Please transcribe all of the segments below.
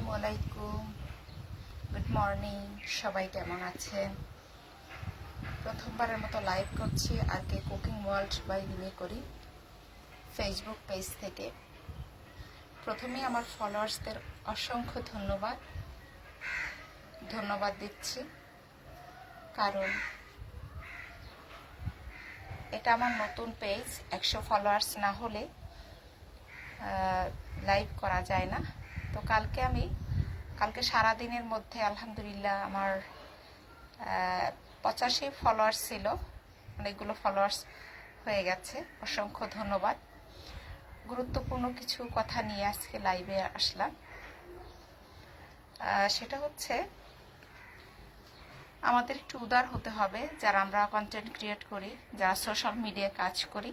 আসসালামু আলাইকুম, good morning. সবাই কেমন আছেন? প্রথমবারের মতো লাইভ করছি আর কে কুকিং ওয়ার্ল্ড বাই রিমি করি ফেসবুক পেজ থেকে। প্রথমেই আমার ফলোয়ার্সদের অসংখ্য ধন্যবাদ দিচ্ছি, কারণ এটা আমার নতুন পেজ। 100 ফলোয়ার্স না হলে লাইভ করা যায় না। তো কালকে সারাদিনের মধ্যে আলহামদুলিল্লাহ আমার 85 ফলোয়ার্স ছিল, অনেকগুলো ফলোয়ার্স হয়ে গেছে। অসংখ্য ধন্যবাদ। গুরুত্বপূর্ণ কিছু কথা নিয়ে আজকে লাইভে আসলাম। সেটা হচ্ছে, আমাদের একটু উদার হতে হবে। যারা আমরা কন্টেন্ট ক্রিয়েট করি, যারা সোশ্যাল মিডিয়ায় কাজ করি,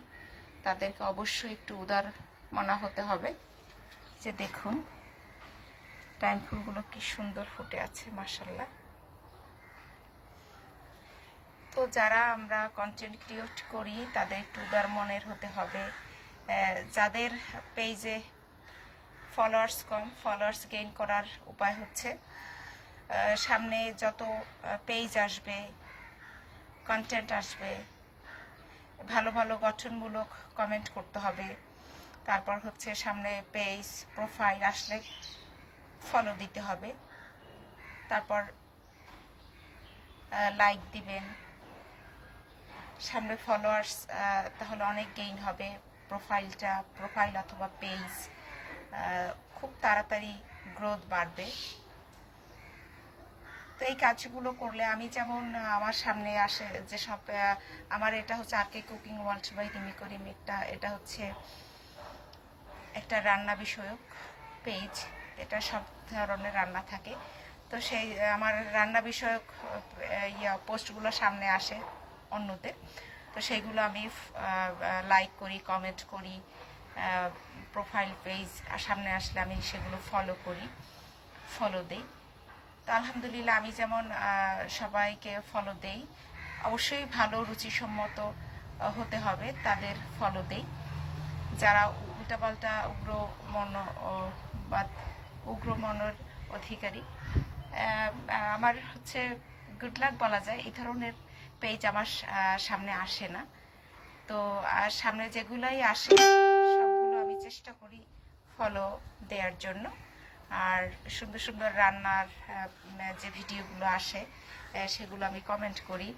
তাদেরকে অবশ্যই একটু উদার মনা হতে হবে। যে দেখুন টাইম ফুলগুলো কি সুন্দর ফুটে আছে, মাশাআল্লাহ। তো যারা আমরা কন্টেন্ট ক্রিয়েট করি তাদের একটু উদার মনের হতে হবে। যাদের পেজে ফলোয়ার্স কম, ফলোয়ার্স গেইন করার উপায় হচ্ছে সামনে যত পেজ আসবে, কন্টেন্ট আসবে, ভালো ভালো গঠনমূলক কমেন্ট করতে হবে। তারপর হচ্ছে সামনে পেজ প্রোফাইল আসলে ফলো দিতে হবে। তারপর লাইক দিবেন। সামনে ফলোয়ার্স তাহলে অনেক গেইন হবে। প্রোফাইল অথবা পেজ খুব তাড়াতাড়ি গ্রোথ বাড়বে। তো এই কাজগুলো করলে আমি যেমন আমার সামনে আসে যেসব আমার এটা হচ্ছে আর কে কুকিং ওয়ার্ল্ড বাই রিমি করিম, এটা হচ্ছে একটা রান্না বিষয়ক পেজ। এটা সব ধরনের রান্না থাকে। তো সেই আমার রান্না বিষয়ক পোস্টগুলো সামনে আসে অন্যদের। তো সেইগুলো আমি লাইক করি, কমেন্ট করি। প্রোফাইল পেজ সামনে আসলে আমি সেগুলো ফলো দেই। তো আলহামদুলিল্লাহ আমি যেমন সবাইকে ফলো দেই, অবশ্যই ভালো রুচিসম্মত হতে হবে তাদের ফলো দেই। যারা উল্টাপাল্টা উগ্র মনের অধিকারী, আমার হচ্ছে গুড লাক বলা যায়, এই ধরনের পেজ আমার সামনে আসে না। তো সামনে যেগুলাই আসে সবগুলো আমি চেষ্টা করি ফলো দেওয়ার জন্য। আর সুন্দর সুন্দর রান্নার যে ভিডিওগুলো আসে সেগুলো আমি কমেন্ট করি।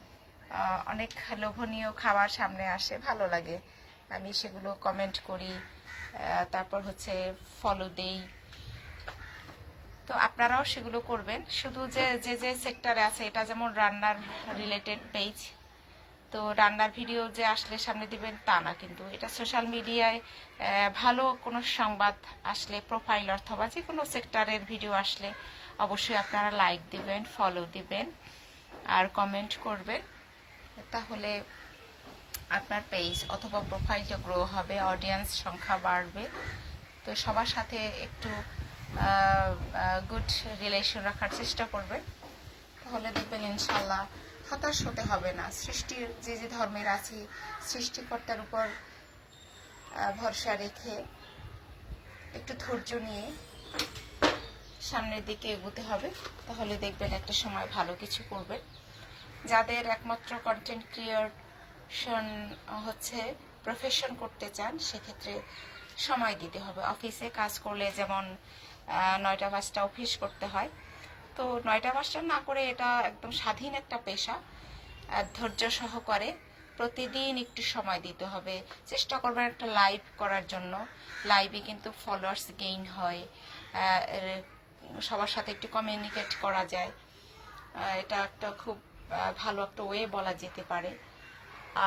অনেক লোভনীয় খাবার সামনে আসে, ভালো লাগে, আমি সেগুলো কমেন্ট করি। তারপর হচ্ছে ফলো দেই। তো আপনারাও সেগুলো করবেন। শুধু যে সেক্টরে আছে, এটা যেমন রান্নার রিলেটেড পেজ, তো রান্নার ভিডিও যে আসলে সামনে দিবেন তা না, কিন্তু এটা সোশ্যাল মিডিয়ায় ভালো কোনো সংবাদ আসলে, প্রোফাইল অথবা যে কোনো সেক্টরের ভিডিও আসলে অবশ্যই আপনারা লাইক দিবেন, ফলো দিবেন আর কমেন্ট করবেন। তাহলে আপনার পেজ অথবা প্রোফাইলটা গ্রো হবে, অডিয়েন্স সংখ্যা বাড়বে। তো সবার সাথে একটু গুড রিলেশন রাখার চেষ্টা করবেন, তাহলে দেখবেন ইনশাল্লাহ হতাশ হতে হবে না। সৃষ্টির যে ধর্মের আছে, সৃষ্টিকর্তার উপর ভরসা রেখে একটু ধৈর্য নিয়ে সামনের দিকে এগোতে হবে, তাহলে দেখবেন একটা সময় ভালো কিছু করবেন। যাদের একমাত্র কন্টেন্ট ক্রিয়েশন হচ্ছে প্রফেশন করতে চান, সেক্ষেত্রে সময় দিতে হবে। অফিসে কাজ করলে যেমন 9টা 5টা অফিস করতে হয়, তো 9টা 5টা না করে এটা একদম স্বাধীন একটা পেশা। ধৈর্য সহকারে প্রতিদিন একটু সময় দিতে হবে। চেষ্টা করবেন একটা লাইভ করার জন্য। লাইভে কিন্তু ফলোয়ার্স গেইন হয়, সবার সাথে একটু কমিউনিকেট করা যায়। এটা একটা খুব ভালো একটা ওয়ে বলা যেতে পারে।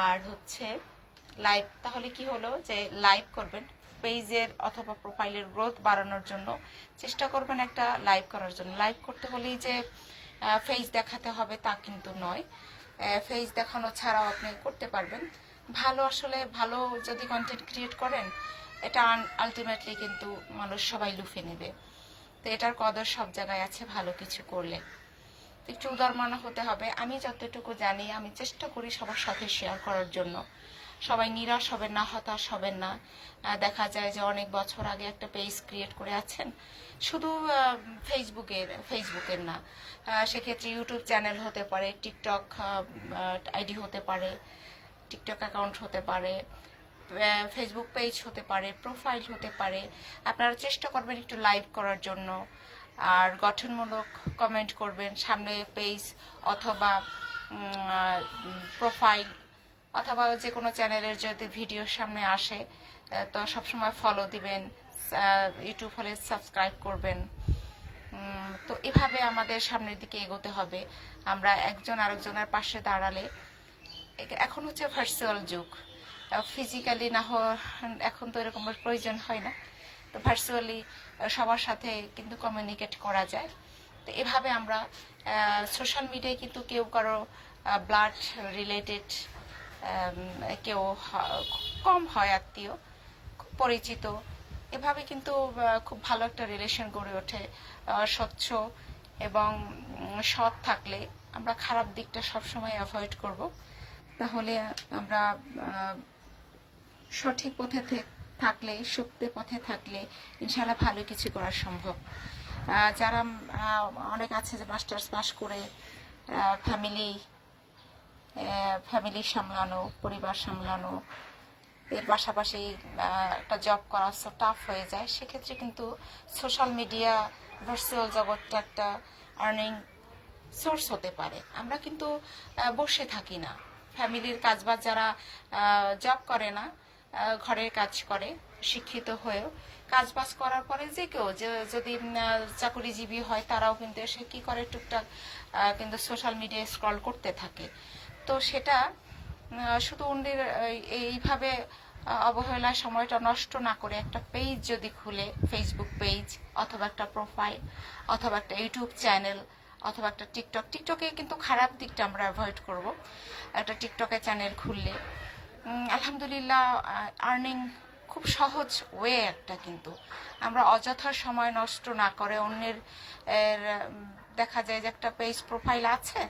আর হচ্ছে লাইভ, তাহলে কি হলো যে লাইভ করবেন পেজের অথবা প্রোফাইলের গ্রোথ বাড়ানোর জন্য। চেষ্টা করবেন একটা লাইভ করার জন্য। লাইভ করতে হলেই যে ফেস দেখাতে হবে তা কিন্তু নয়, ফেস দেখানো ছাড়াও আপনি করতে পারবেন। ভালো যদি কন্টেন্ট ক্রিয়েট করেন, এটা আলটিমেটলি কিন্তু মানুষ সবাই লুফে নেবে। তো এটার কদর সব জায়গায় আছে ভালো কিছু করলে। একটু উদারমনা হতে হবে। আমি যতটুকু জানি আমি চেষ্টা করি সবার সাথে শেয়ার করার জন্য। সবাই নিরাশ হবেন না, হতাশ হবেন না। দেখা যায় যে অনেক বছর আগে একটা পেজ ক্রিয়েট করে আছেন, শুধু ফেসবুকের না, সেক্ষেত্রে ইউটিউব চ্যানেল হতে পারে, টিকটক আইডি হতে পারে, টিকটক অ্যাকাউন্ট হতে পারে, ফেসবুক পেজ হতে পারে, প্রোফাইল হতে পারে। আপনারা চেষ্টা করবেন একটু লাইভ করার জন্য, আর গঠনমূলক কমেন্ট করবেন সামনে পেজ অথবা প্রোফাইল অথবা যে কোনো চ্যানেলের যদি ভিডিও সামনে আসে তো সবসময় ফলো দিবেন, ইউটিউব হলে সাবস্ক্রাইব করবেন। তো এভাবে আমাদের সামনের দিকে এগোতে হবে। আমরা একজন আরেকজনের পাশে দাঁড়ালে, এখন হচ্ছে ভার্চুয়াল যুগ, ফিজিক্যালি না এখন তো এরকমের প্রয়োজন হয় না, তো ভার্চুয়ালি সবার সাথে কিন্তু কমিউনিকেট করা যায়। তো এভাবে আমরা সোশ্যাল মিডিয়ায় কিন্তু কেউ কারো ব্লাড রিলেটেড, কেউ কম হয় আত্মীয়, খুব পরিচিত, এভাবে কিন্তু খুব ভালো একটা রিলেশন গড়ে ওঠে। স্বচ্ছ এবং সৎ থাকলে আমরা খারাপ দিকটা সবসময় অ্যাভয়েড করব, তাহলে আমরা সঠিক পথে থাকলে, সত্য পথে থাকলে ইনশাআল্লাহ ভালো কিছু করা সম্ভব। যারা অনেক আছে যে মাস্টার্স পাস করে ফ্যামিলি সামলানো, পরিবার সামলানো, এর পাশাপাশি একটা জব করা সো টাফ হয়ে যায়, সেক্ষেত্রে কিন্তু সোশ্যাল মিডিয়া, ভার্চুয়াল জগৎটা একটা আর্নিং সোর্স হতে পারে। আমরা কিন্তু বসে থাকি না, ফ্যামিলির কাজবাজ যারা জব করে না, ঘরের কাজ করে, শিক্ষিত হয়েও কাজবাজ করার পরে যে কেউ যদি চাকরিজীবী হয় তারাও কিন্তু এসে কি করে টুকটাক কিন্তু সোশ্যাল মিডিয়ায় স্ক্রল করতে থাকে। তো সেটা শুধু অন্যের এইভাবে অবহেলায় সময়টা নষ্ট না করে একটা পেজ যদি খুলে, ফেসবুক পেজ অথবা একটা প্রোফাইল অথবা একটা ইউটিউব চ্যানেল অথবা একটা টিকটকে কিন্তু খারাপ দিকটা আমরা অ্যাভয়েড করব। একটা টিকটকে চ্যানেল খুললে আলহামদুলিল্লাহ আর্নিং খুব সহজ ওয়ে একটা, কিন্তু আমরা অযথা সময় নষ্ট না করে অন্যের দেখা যায় যে একটা পেজ প্রোফাইল আছে,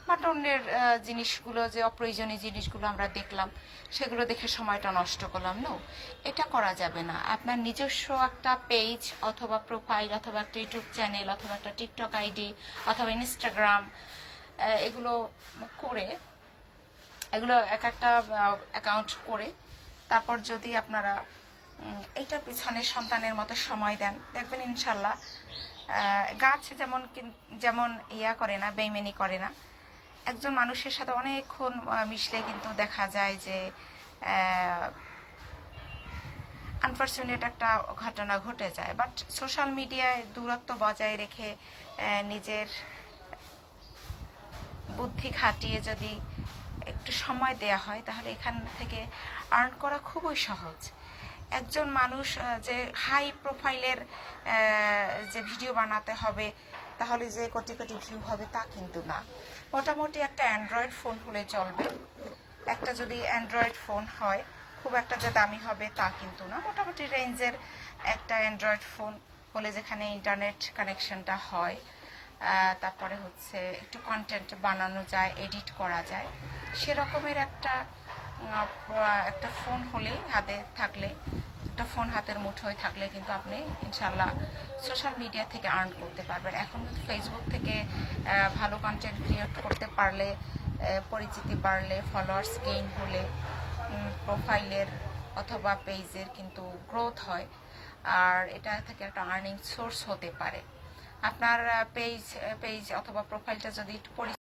বাট অন্যের জিনিসগুলো, যে অপ্রয়োজনীয় জিনিসগুলো আমরা দেখলাম, সেগুলো দেখে সময়টা নষ্ট করলাম। নো, এটা করা যাবে না। আপনার নিজস্ব একটা পেজ অথবা প্রোফাইল অথবা একটা ইউটিউব চ্যানেল অথবা একটা টিকটক আইডি অথবা ইনস্টাগ্রাম, এগুলো এক একটা অ্যাকাউন্ট করে তারপর যদি আপনারা এইটার পিছনে সন্তানের মতো সময় দেন, দেখবেন ইনশাল্লাহ গাছ যেমন ইয়া করে না, বেইমানি করে না, একজন মানুষের সাথে অনেকক্ষণ মিশলে কিন্তু দেখা যায় যে আনফর্চুনেট একটা ঘটনা ঘটে যায়। বাট সোশ্যাল মিডিয়ায় দূরত্ব বজায় রেখে নিজের বুদ্ধি খাটিয়ে যদি একটু সময় দেয়া হয়, তাহলে এখান থেকে আর্ন করা খুবই সহজ। একজন মানুষ যে হাই প্রোফাইলের যে ভিডিও বানাতে হবে তাহলে যে কোটি কোটি ভিউ হবে তা কিন্তু না। মোটামুটি একটা অ্যান্ড্রয়েড ফোন হলে চলবে। একটা যদি অ্যান্ড্রয়েড ফোন হয়, খুব একটা যে দামি হবে তা কিন্তু না, মোটামুটি রেঞ্জের একটা অ্যান্ড্রয়েড ফোন হলে যেখানে ইন্টারনেট কানেকশনটা হয়, তারপরে হচ্ছে একটু কন্টেন্ট বানানো যায়, এডিট করা যায়, সেরকমের একটা ফোন হলে হাতে থাকলে, একটা ফোন হাতের মুঠোয় থাকলে কিন্তু আপনি ইনশাল্লাহ সোশ্যাল মিডিয়া থেকে আর্ন করতে পারবেন। এখন ফেসবুক থেকে ভালো কন্টেন্ট ক্রিয়েট করতে পারলে, পরিচিতি বাড়লে, ফলোয়ার্স গেইন হলে প্রোফাইলের অথবা পেজের কিন্তু গ্রোথ হয়, আর এটা থেকে একটা আর্নিং সোর্স হতে পারে। আপনার পেজ অথবা প্রোফাইলটা যদি একটু